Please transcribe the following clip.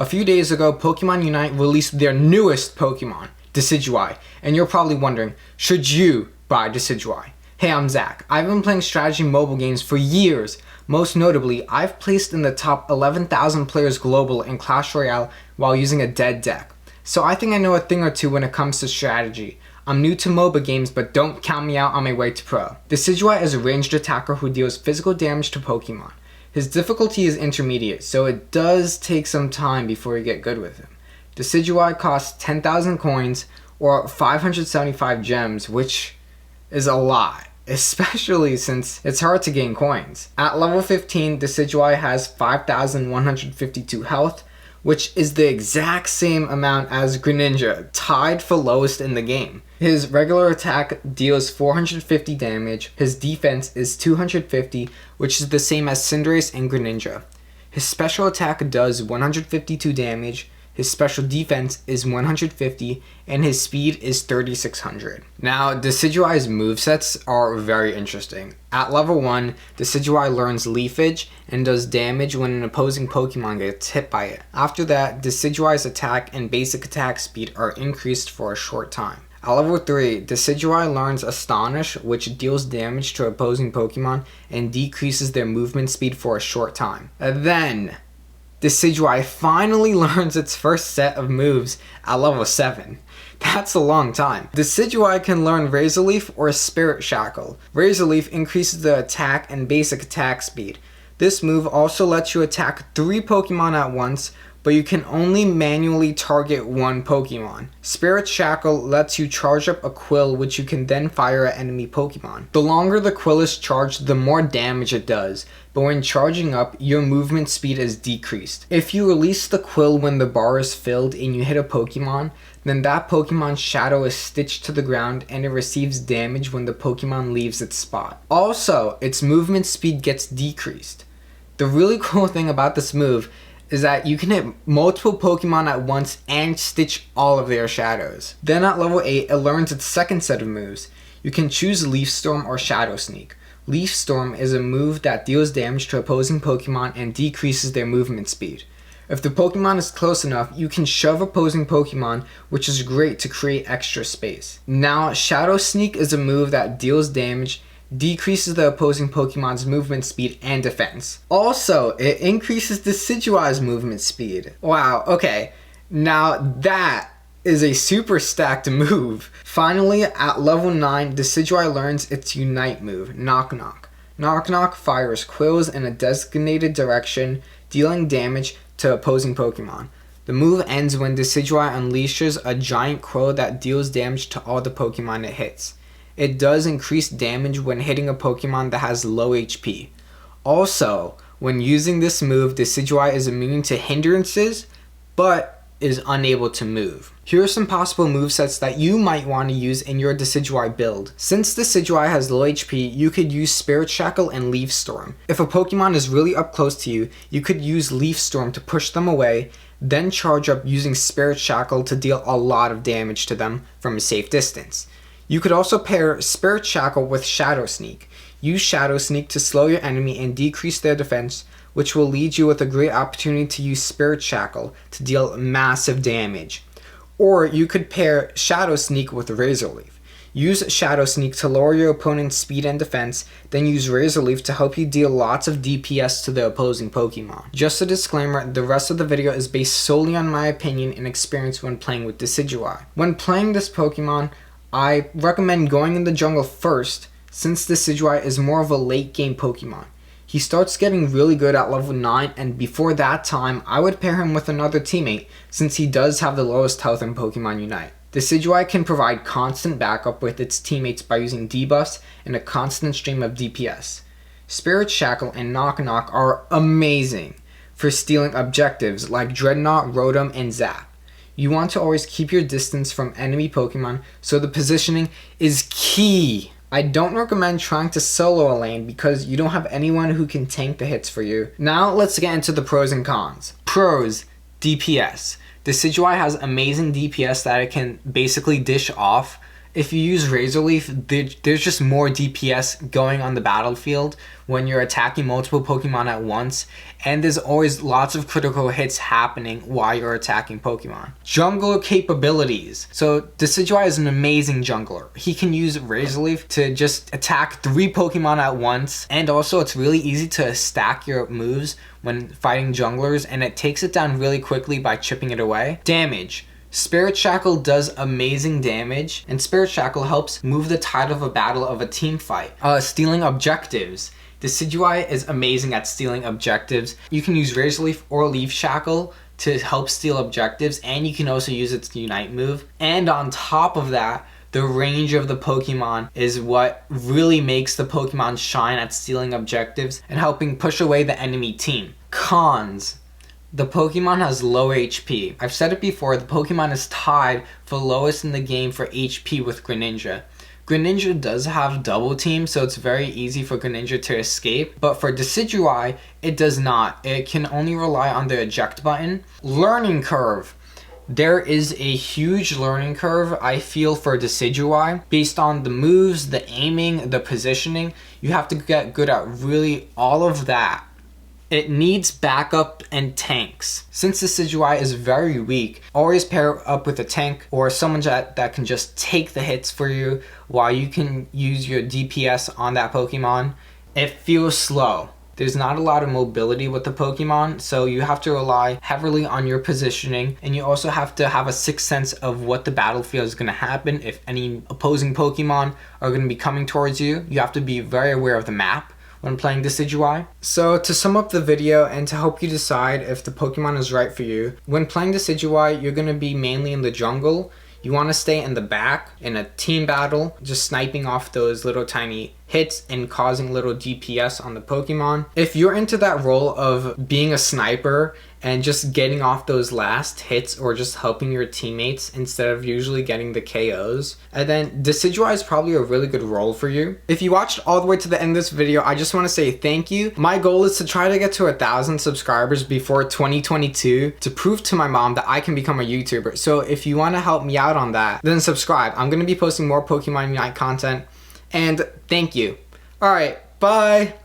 A few days ago, Pokemon Unite released their newest Pokemon, Decidueye, and you're probably wondering, should you buy Decidueye? Hey, I'm Zack. I've been playing strategy mobile games for years. Most notably, I've placed in the top 11,000 players global in Clash Royale while using a dead deck. So I think I know a thing or two when it comes to strategy. I'm new to MOBA games, but don't count me out on my way to pro. Decidueye is a ranged attacker who deals physical damage to Pokemon. His difficulty is intermediate, so it does take some time before you get good with him. Decidueye costs 10,000 coins or 575 gems, which is a lot, especially since it's hard to gain coins. At level 15, Decidueye has 5,152 health, which is the exact same amount as Greninja, tied for lowest in the game. His regular attack deals 450 damage, his defense is 250, which is the same as Cinderace and Greninja. His special attack does 152 damage, his special defense is 150, and his speed is 3600. Now, Decidueye's movesets are very interesting. At level 1, Decidueye learns Leafage and does damage when an opposing Pokemon gets hit by it. After that, Decidueye's attack and basic attack speed are increased for a short time. At level 3, Decidueye learns Astonish, which deals damage to opposing Pokemon and decreases their movement speed for a short time. And then, Decidueye finally learns its first set of moves at level 7. That's a long time. Decidueye can learn Razor Leaf or Spirit Shackle. Razor Leaf increases the attack and basic attack speed. This move also lets you attack 3 Pokemon at once, but you can only manually target 1 Pokemon. Spirit Shackle lets you charge up a Quill, which you can then fire at enemy Pokemon. The longer the Quill is charged, the more damage it does, but when charging up, your movement speed is decreased. If you release the Quill when the bar is filled and you hit a Pokemon, then that Pokemon's shadow is stitched to the ground and it receives damage when the Pokemon leaves its spot. Also, its movement speed gets decreased. The really cool thing about this move is that you can hit multiple Pokemon at once and stitch all of their shadows. Then at level 8, it learns its second set of moves. You can choose Leaf Storm or Shadow Sneak. Leaf Storm is a move that deals damage to opposing Pokemon and decreases their movement speed. If the Pokemon is close enough, you can shove opposing Pokemon, which is great to create extra space. Now, Shadow Sneak is a move that deals damage, decreases the opposing Pokemon's movement speed and defense. Also, it increases Decidueye's movement speed. Wow, okay. Now that is a super stacked move. Finally, at level 9, Decidueye learns its Unite move, Knock Knock. Knock Knock fires Quills in a designated direction, dealing damage to opposing Pokemon. The move ends when Decidueye unleashes a giant Quill that deals damage to all the Pokemon it hits. It does increase damage when hitting a Pokemon that has low HP. Also, when using this move, Decidueye is immune to hindrances, but is unable to move. Here are some possible movesets that you might want to use in your Decidueye build. Since Decidueye has low HP, you could use Spirit Shackle and Leaf Storm. If a Pokemon is really up close to you, you could use Leaf Storm to push them away, then charge up using Spirit Shackle to deal a lot of damage to them from a safe distance. You could also pair Spirit Shackle with Shadow Sneak. Use Shadow Sneak to slow your enemy and decrease their defense, which will lead you with a great opportunity to use Spirit Shackle to deal massive damage. Or you could pair Shadow Sneak with Razor Leaf. Use Shadow Sneak to lower your opponent's speed and defense, then use Razor Leaf to help you deal lots of DPS to the opposing Pokemon. Just a disclaimer, the rest of the video is based solely on my opinion and experience when playing with Decidueye. When playing this Pokemon, I recommend going in the jungle first, since Decidueye is more of a late game Pokemon. He starts getting really good at level 9, and before that time, I would pair him with another teammate, since he does have the lowest health in Pokemon Unite. Decidueye can provide constant backup with its teammates by using debuffs and a constant stream of DPS. Spirit Shackle and Knock Knock are amazing for stealing objectives like Dreadnought, Rotom, and Zack. You want to always keep your distance from enemy Pokemon, so the positioning is key. I don't recommend trying to solo a lane because you don't have anyone who can tank the hits for you. Now let's get into the pros and cons. Pros, DPS. Decidueye has amazing DPS that it can basically dish off If you use Razor Leaf, there's just more DPS going on the battlefield when you're attacking multiple Pokemon at once, and there's always lots of critical hits happening while you're attacking Pokemon. Jungler capabilities. So Decidueye is an amazing jungler. He can use Razor Leaf to just attack 3 Pokemon at once, and also it's really easy to stack your moves when fighting junglers, and it takes it down really quickly by chipping it away. Damage. Spirit Shackle does amazing damage, and Spirit Shackle helps move the tide of a battle of a team fight. Stealing objectives. Decidueye is amazing at stealing objectives. You can use Razor Leaf or Leaf Shackle to help steal objectives, and you can also use its Unite move. And on top of that, the range of the Pokemon is what really makes the Pokemon shine at stealing objectives and helping push away the enemy team. Cons. The Pokemon has low HP. I've said it before, the Pokemon is tied for lowest in the game for HP with Greninja. Greninja does have double team, so it's very easy for Greninja to escape, but for Decidueye, it does not. It can only rely on the eject button. Learning curve. There is a huge learning curve, I feel, for Decidueye. Based on the moves, the aiming, the positioning, you have to get good at really all of that. It needs backup and tanks. Since Decidueye is very weak, always pair up with a tank or someone that can just take the hits for you while you can use your DPS on that Pokemon. It feels slow. There's not a lot of mobility with the Pokemon, so you have to rely heavily on your positioning, and you also have to have a sixth sense of what the battlefield is going to happen. If any opposing Pokemon are going to be coming towards you, you have to be very aware of the map when playing Decidueye. So to sum up the video and to help you decide if the Pokemon is right for you, when playing Decidueye, you're going to be mainly in the jungle. You want to stay in the back in a team battle, just sniping off those little tiny hits and causing little DPS on the Pokemon. If you're into that role of being a sniper and just getting off those last hits or just helping your teammates instead of usually getting the KOs, and then Decidueye is probably a really good role for you. If you watched all the way to the end of this video, I just want to say thank you. My goal is to try to get to 1,000 subscribers before 2022 to prove to my mom that I can become a YouTuber. So if you want to help me out on that, then subscribe. I'm going to be posting more Pokemon Unite content. And thank you. Alright, bye!